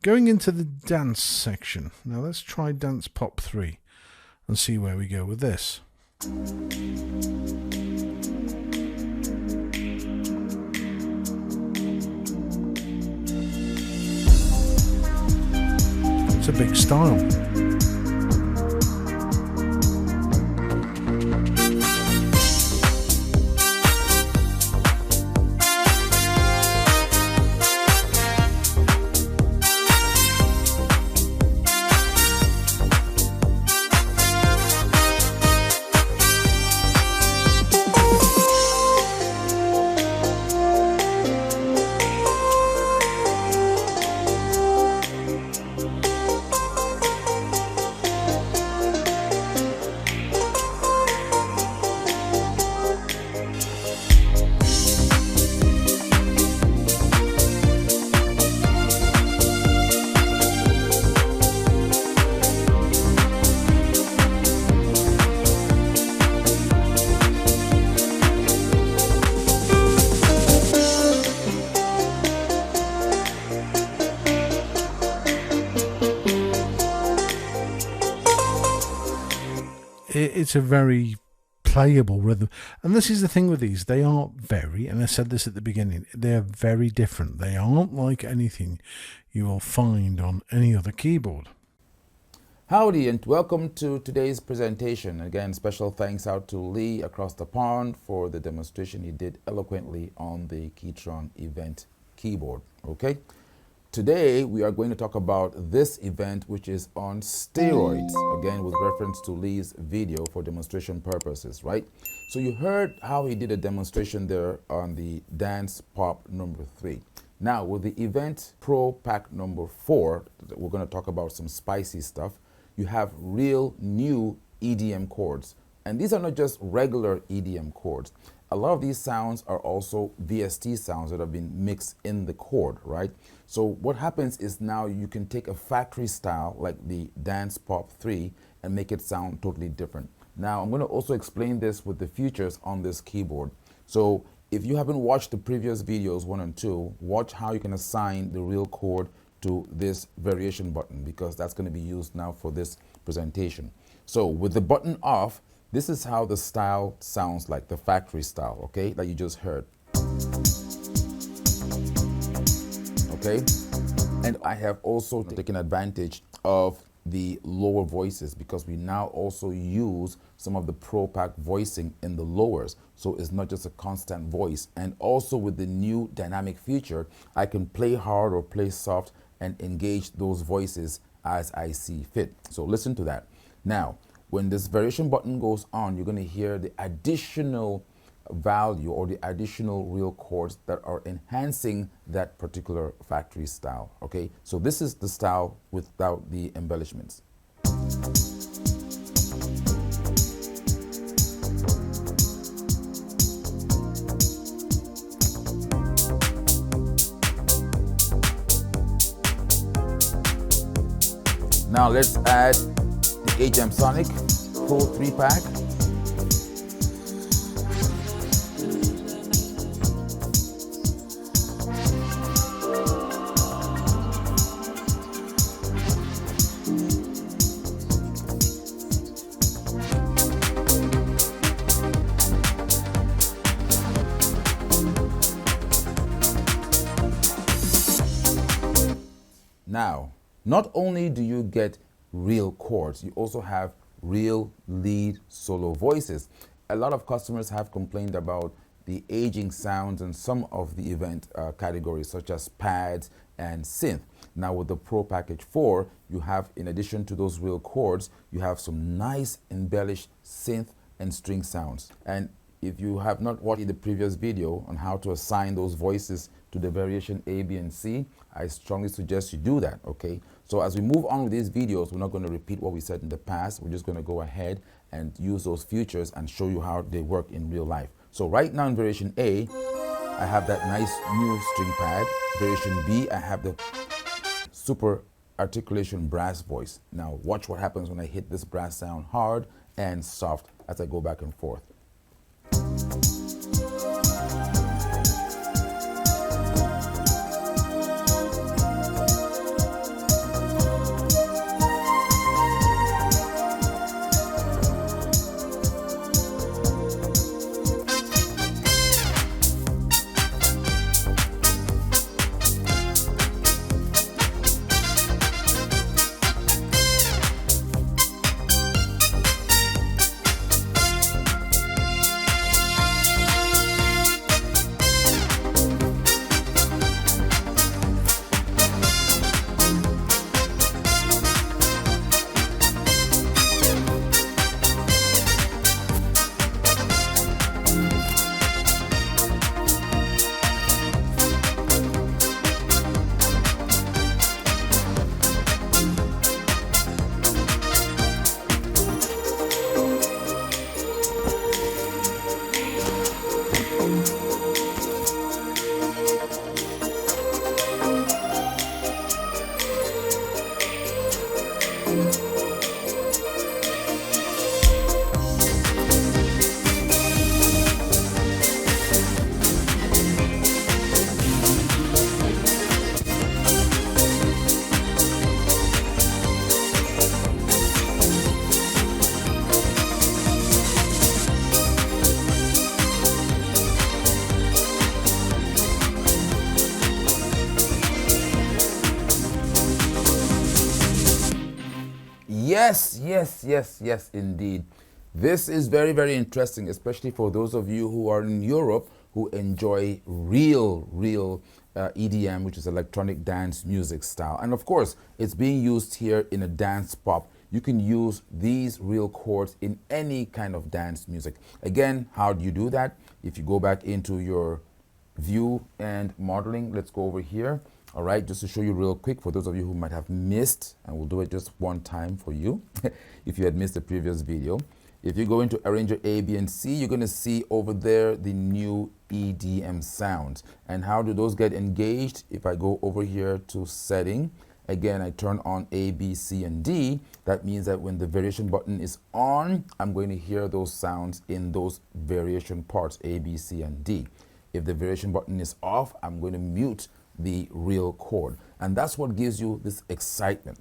Going into the dance section. Now let's try Dance Pop 3 and see where we go with this. It's a big style. It's a very playable rhythm, and this is the thing with these, they are very, and I said this at the beginning, they're very different. They aren't like anything you will find on any other keyboard. Howdy and welcome to today's presentation. Again, special thanks out to Lee across the pond for the demonstration he did eloquently on the Ketron event keyboard. Okay, today we are going to talk about this event, which is on steroids, again with reference to Lee's video for demonstration purposes, right? So you heard how he did a demonstration there on the Dance Pop number 3. Now with the Event Pro Pack number 4, we're going to talk about some spicy stuff. You have real new EDM chords, and these are not just regular EDM chords. A lot of these sounds are also VST sounds that have been mixed in the chord, right? So what happens is now you can take a factory style like the Dance Pop 3 and make it sound totally different. Now I'm going to also explain this with the features on this keyboard. So if you haven't watched the previous videos 1 and 2, watch how you can assign the real chord to this variation button, because that's going to be used now for this presentation. So with the button off, this is how the style sounds like, the factory style, okay, that you just heard. Okay, and I have also taken advantage of the lower voices because we now also use some of the Pro Pack voicing in the lowers, so it's not just a constant voice. And also with the new dynamic feature, I can play hard or play soft and engage those voices as I see fit. So listen to that. Now, when this variation button goes on, you're going to hear the additional value or the additional real chords that are enhancing that particular factory style. Okay, so this is the style without the embellishments. Now let's add the Ajamsonic Pro 3-pack. Now, not only do you get real chords, you also have real lead solo voices. A lot of customers have complained about the aging sounds in some of the event categories, such as pads and synth. Now with the Pro Package 4, you have, in addition to those real chords, you have some nice embellished synth and string sounds. And if you have not watched the previous video on how to assign those voices to the variation A, B, and C, I strongly suggest you do that, okay? So as we move on with these videos, we're not going to repeat what we said in the past. We're just going to go ahead and use those features and show you how they work in real life. So right now in variation A, I have that nice new string pad. Variation B, I have the super articulation brass voice. Now watch what happens when I hit this brass sound hard and soft as I go back and forth. Yes, indeed. This is very, very interesting, especially for those of you who are in Europe who enjoy real EDM, which is electronic dance music style. And of course, it's being used here in a dance pop. You can use these real chords in any kind of dance music. Again, how do you do that? If you go back into your view and modeling, let's go over here. All right, just to show you real quick for those of you who might have missed, and we'll do it just one time for you if you had missed the previous video. If you go into Arranger A, B, and C, you're going to see over there the new EDM sounds. And how do those get engaged? If I go over here to Setting, again, I turn on A, B, C, and D. That means that when the variation button is on, I'm going to hear those sounds in those variation parts, A, B, C, and D. If the variation button is off, I'm going to mute the real chord. And that's what gives you this excitement.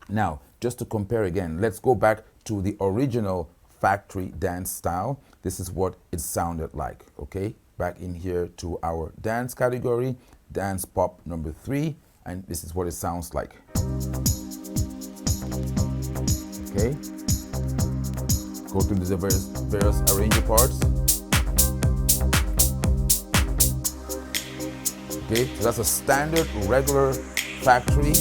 Now, just to compare again, let's go back to the original factory dance style. This is what it sounded like, okay? Back in here to our dance category, dance pop number 3, and this is what it sounds like. Okay? Go through the various arranger parts. Okay, so that's a standard, regular factory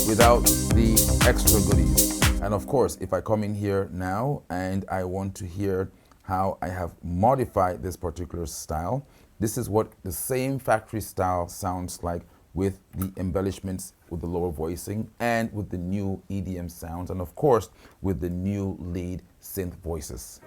without the extra goodies. And of course, if I come in here now and I want to hear how I have modified this particular style, this is what the same factory style sounds like with the embellishments, with the lower voicing, and with the new EDM sounds, and of course, with the new lead synth voices.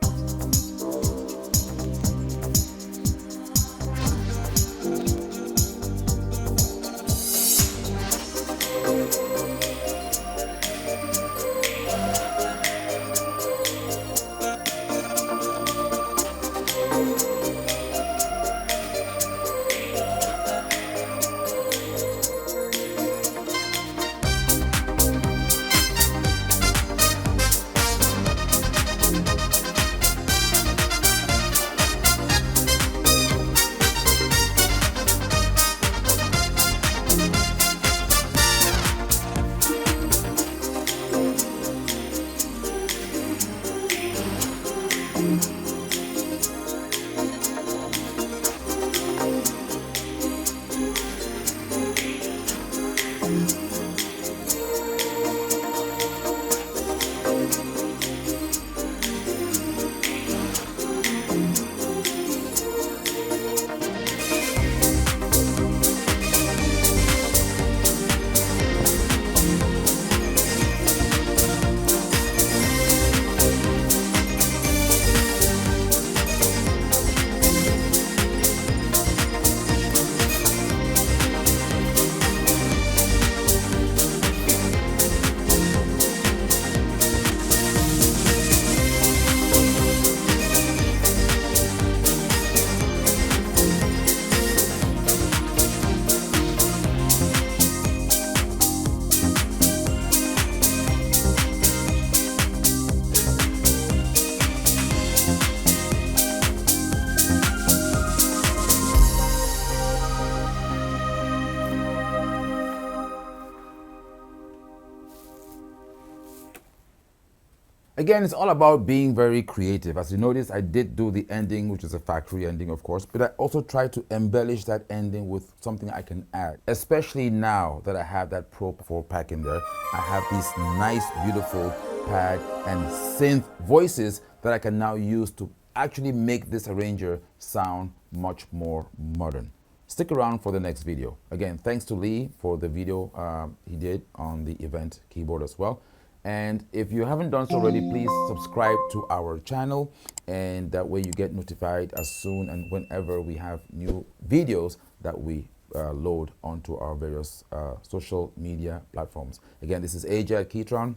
Again, it's all about being very creative. As you notice, I did do the ending, which is a factory ending, of course, but I also tried to embellish that ending with something I can add. Especially now that I have that Pro 4 pack in there, I have these nice, beautiful pad and synth voices that I can now use to actually make this arranger sound much more modern. Stick around for the next video. Again, thanks to Lee for the video he did on the event keyboard as well. And if you haven't done so already, please subscribe to our channel, and that way you get notified as soon and whenever we have new videos that we load onto our various social media platforms. Again, this is AJ at Ketron.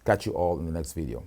Catch you all in the next video.